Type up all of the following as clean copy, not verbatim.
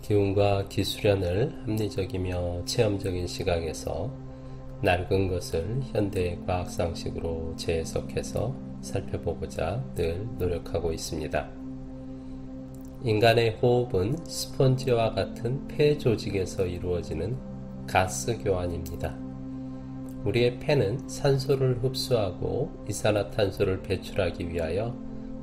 기운과 기수련을 합리적이며 체험적인 시각에서 낡은 것을 현대의 과학상식으로 재해석해서 살펴보고자 늘 노력하고 있습니다. 인간의 호흡은 스펀지와 같은 폐 조직에서 이루어지는 가스 교환입니다. 우리의 폐는 산소를 흡수하고 이산화탄소를 배출하기 위하여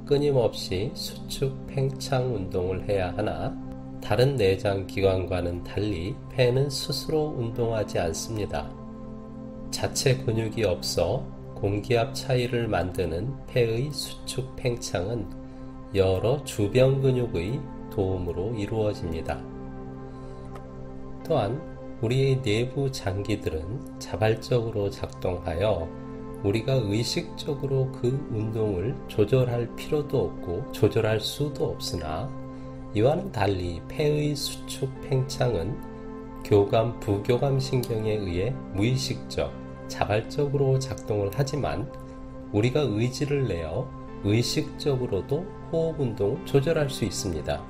끊임없이 수축, 팽창 운동을 해야 하나 다른 내장 기관과는 달리 폐는 스스로 운동하지 않습니다. 자체 근육이 없어 공기압 차이를 만드는 폐의 수축, 팽창은 여러 주변 근육의 도움으로 이루어집니다. 또한 우리의 내부 장기들은 자발적으로 작동하여 우리가 의식적으로 그 운동을 조절할 필요도 없고 조절할 수도 없으나 이와는 달리 폐의 수축 팽창은 교감, 부교감 신경에 의해 무의식적, 자발적으로 작동을 하지만 우리가 의지를 내어 의식적으로도 호흡 운동을 조절할 수 있습니다.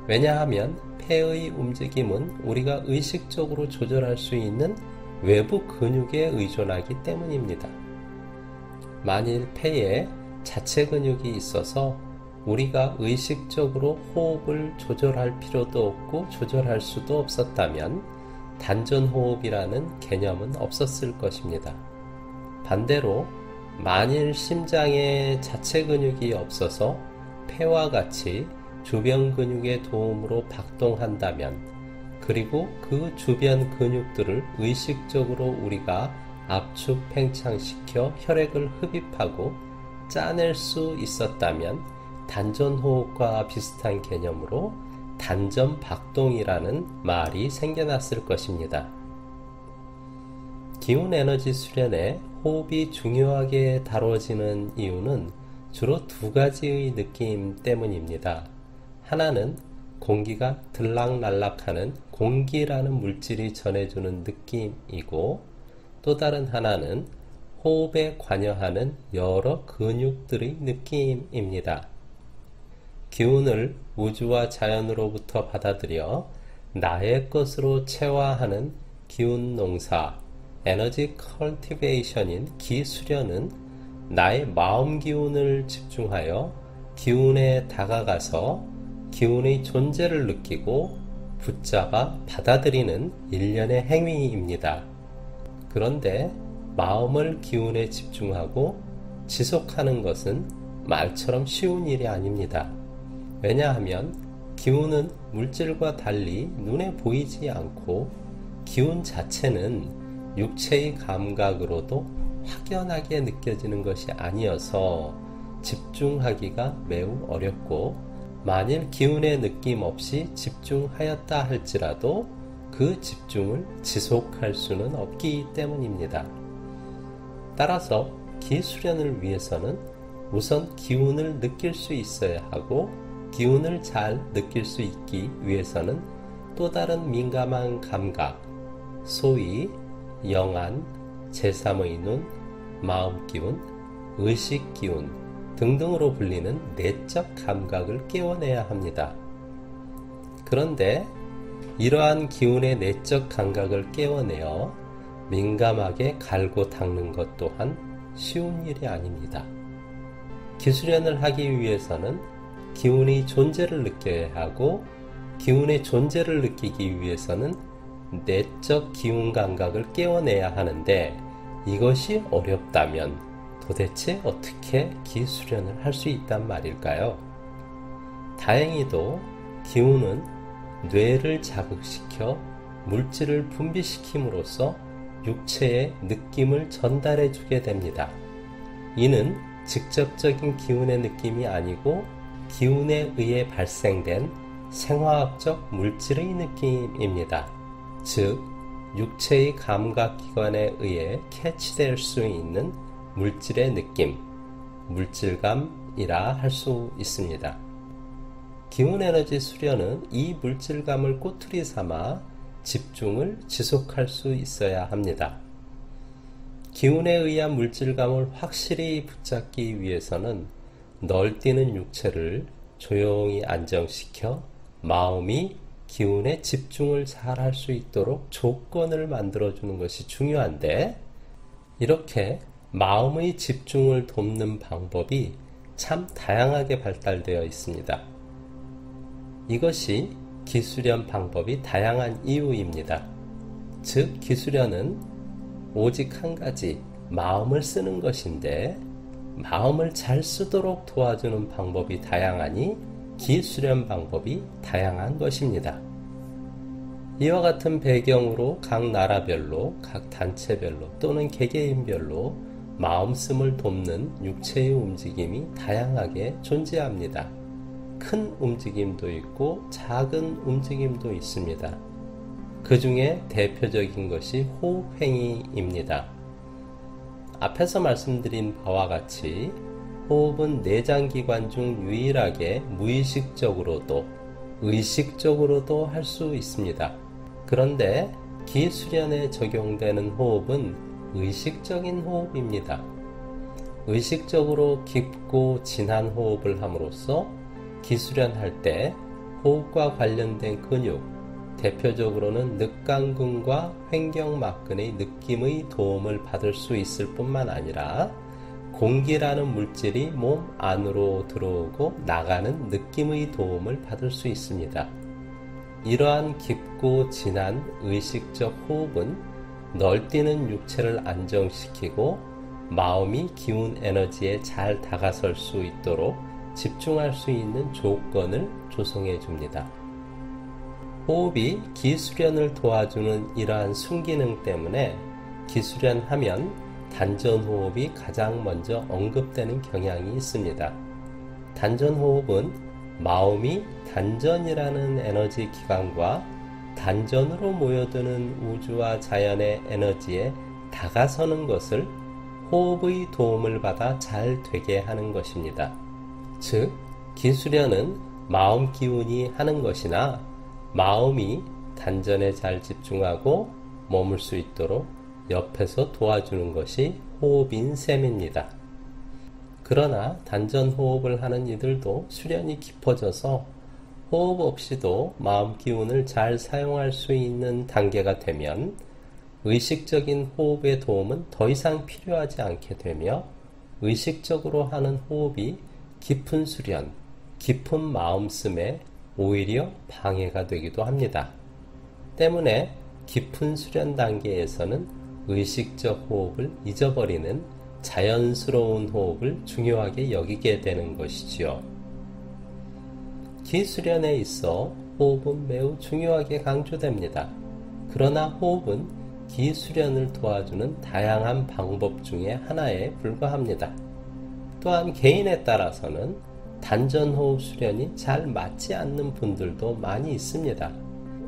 왜냐하면 폐의 움직임은 우리가 의식적으로 조절할 수 있는 외부 근육에 의존하기 때문입니다. 만일 폐에 자체 근육이 있어서 우리가 의식적으로 호흡을 조절할 필요도 없고 조절할 수도 없었다면 단전호흡이라는 개념은 없었을 것입니다. 반대로 만일 심장에 자체 근육이 없어서 폐와 같이 주변 근육의 도움으로 박동한다면 그리고 그 주변 근육들을 의식적으로 우리가 압축 팽창시켜 혈액을 흡입하고 짜낼 수 있었다면 단전호흡과 비슷한 개념으로 단전박동이라는 말이 생겨났을 것입니다. 기운에너지 수련에 호흡이 중요하게 다뤄지는 이유는 주로 두 가지의 느낌 때문입니다. 하나는 공기가 들락날락하는 공기라는 물질이 전해주는 느낌이고 또 다른 하나는 호흡에 관여하는 여러 근육들의 느낌입니다. 기운을 우주와 자연으로부터 받아들여 나의 것으로 체화하는 기운 농사, 에너지 컬티베이션인 기수련은 나의 마음 기운을 집중하여 기운에 다가가서 기운의 존재를 느끼고 붙잡아 받아들이는 일련의 행위입니다. 그런데 마음을 기운에 집중하고 지속하는 것은 말처럼 쉬운 일이 아닙니다. 왜냐하면 기운은 물질과 달리 눈에 보이지 않고 기운 자체는 육체의 감각으로도 확연하게 느껴지는 것이 아니어서 집중하기가 매우 어렵고 만일 기운의 느낌 없이 집중하였다 할지라도 그 집중을 지속할 수는 없기 때문입니다. 따라서 기수련을 위해서는 우선 기운을 느낄 수 있어야 하고 기운을 잘 느낄 수 있기 위해서는 또 다른 민감한 감각, 소위 영안, 제3의 눈, 마음기운, 의식기운 등등으로 불리는 내적 감각을 깨워내야 합니다. 그런데 이러한 기운의 내적 감각을 깨워내어 민감하게 갈고 닦는 것 또한 쉬운 일이 아닙니다. 기수련을 하기 위해서는 기운의 존재를 느껴야 하고 기운의 존재를 느끼기 위해서는 내적 기운 감각을 깨워내야 하는데 이것이 어렵다면 도대체 어떻게 기수련을 할 수 있단 말일까요? 다행히도 기운은 뇌를 자극시켜 물질을 분비시킴으로써 육체에 느낌을 전달해 주게 됩니다. 이는 직접적인 기운의 느낌이 아니고 기운에 의해 발생된 생화학적 물질의 느낌입니다. 즉, 육체의 감각기관에 의해 캐치될 수 있는 물질의 느낌, 물질감이라 할 수 있습니다. 기운에너지 수련은 이 물질감을 꼬투리 삼아 집중을 지속할 수 있어야 합니다. 기운에 의한 물질감을 확실히 붙잡기 위해서는 널뛰는 육체를 조용히 안정시켜 마음이 기운의 집중을 잘 할 수 있도록 조건을 만들어주는 것이 중요한데, 이렇게 마음의 집중을 돕는 방법이 참 다양하게 발달되어 있습니다. 이것이 기수련 방법이 다양한 이유입니다. 즉, 기수련은 오직 한 가지 마음을 쓰는 것인데, 마음을 잘 쓰도록 도와주는 방법이 다양하니 기수련 방법이 다양한 것입니다. 이와 같은 배경으로 각 나라별로, 각 단체별로 또는 개개인별로 마음씀을 돕는 육체의 움직임이 다양하게 존재합니다. 큰 움직임도 있고 작은 움직임도 있습니다. 그 중에 대표적인 것이 호흡행위입니다. 앞에서 말씀드린 바와 같이 호흡은 내장기관 중 유일하게 무의식적으로도 의식적으로도 할 수 있습니다. 그런데 기수련에 적용되는 호흡은 의식적인 호흡입니다. 의식적으로 깊고 진한 호흡을 함으로써 기수련할 때 호흡과 관련된 근육, 대표적으로는 늑강근과 횡격막근의 느낌의 도움을 받을 수 있을 뿐만 아니라 공기라는 물질이 몸 안으로 들어오고 나가는 느낌의 도움을 받을 수 있습니다. 이러한 깊고 진한 의식적 호흡은 널뛰는 육체를 안정시키고 마음이 기운 에너지에 잘 다가설 수 있도록 집중할 수 있는 조건을 조성해 줍니다. 호흡이 기수련을 도와주는 이러한 순기능 때문에 기수련하면 단전호흡이 가장 먼저 언급되는 경향이 있습니다. 단전호흡은 마음이 단전이라는 에너지 기관과 단전으로 모여드는 우주와 자연의 에너지에 다가서는 것을 호흡의 도움을 받아 잘 되게 하는 것입니다. 즉, 기수련은 마음 기운이 하는 것이나 마음이 단전에 잘 집중하고 머물 수 있도록 옆에서 도와주는 것이 호흡인 셈입니다. 그러나 단전 호흡을 하는 이들도 수련이 깊어져서 호흡 없이도 마음 기운을 잘 사용할 수 있는 단계가 되면 의식적인 호흡의 도움은 더 이상 필요하지 않게 되며 의식적으로 하는 호흡이 깊은 수련, 깊은 마음씀에 오히려 방해가 되기도 합니다. 때문에 깊은 수련 단계에서는 의식적 호흡을 잊어버리는 자연스러운 호흡을 중요하게 여기게 되는 것이지요. 기수련에 있어 호흡은 매우 중요하게 강조됩니다. 그러나 호흡은 기수련을 도와주는 다양한 방법 중에 하나에 불과합니다. 또한 개인에 따라서는 단전호흡 수련이 잘 맞지 않는 분들도 많이 있습니다.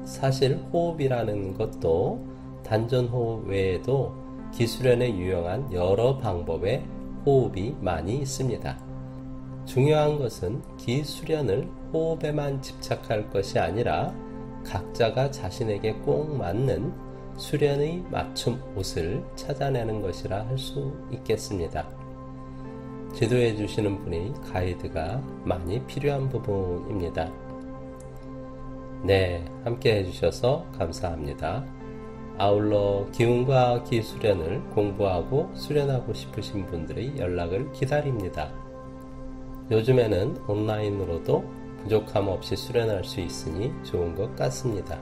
사실 호흡이라는 것도 단전호흡 외에도 기수련에 유용한 여러 방법의 호흡이 많이 있습니다. 중요한 것은 기수련을 호흡에만 집착할 것이 아니라 각자가 자신에게 꼭 맞는 수련의 맞춤 옷을 찾아내는 것이라 할 수 있겠습니다. 지도해 주시는 분이 가이드가 많이 필요한 부분입니다. 네, 함께 해주셔서 감사합니다. 아울러 기운과 기수련을 공부하고 수련하고 싶으신 분들의 연락을 기다립니다. 요즘에는 온라인으로도 부족함 없이 수련할 수 있으니 좋은 것 같습니다.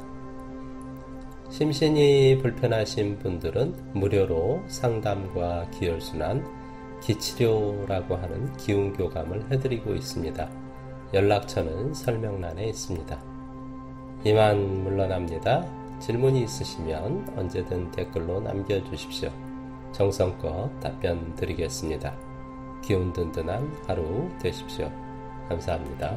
심신이 불편하신 분들은 무료로 상담과 기혈순환, 기치료라고 하는 기운교감을 해드리고 있습니다. 연락처는 설명란에 있습니다. 이만 물러납니다. 질문이 있으시면 언제든 댓글로 남겨주십시오. 정성껏 답변 드리겠습니다. 기운 든든한 하루 되십시오. 감사합니다.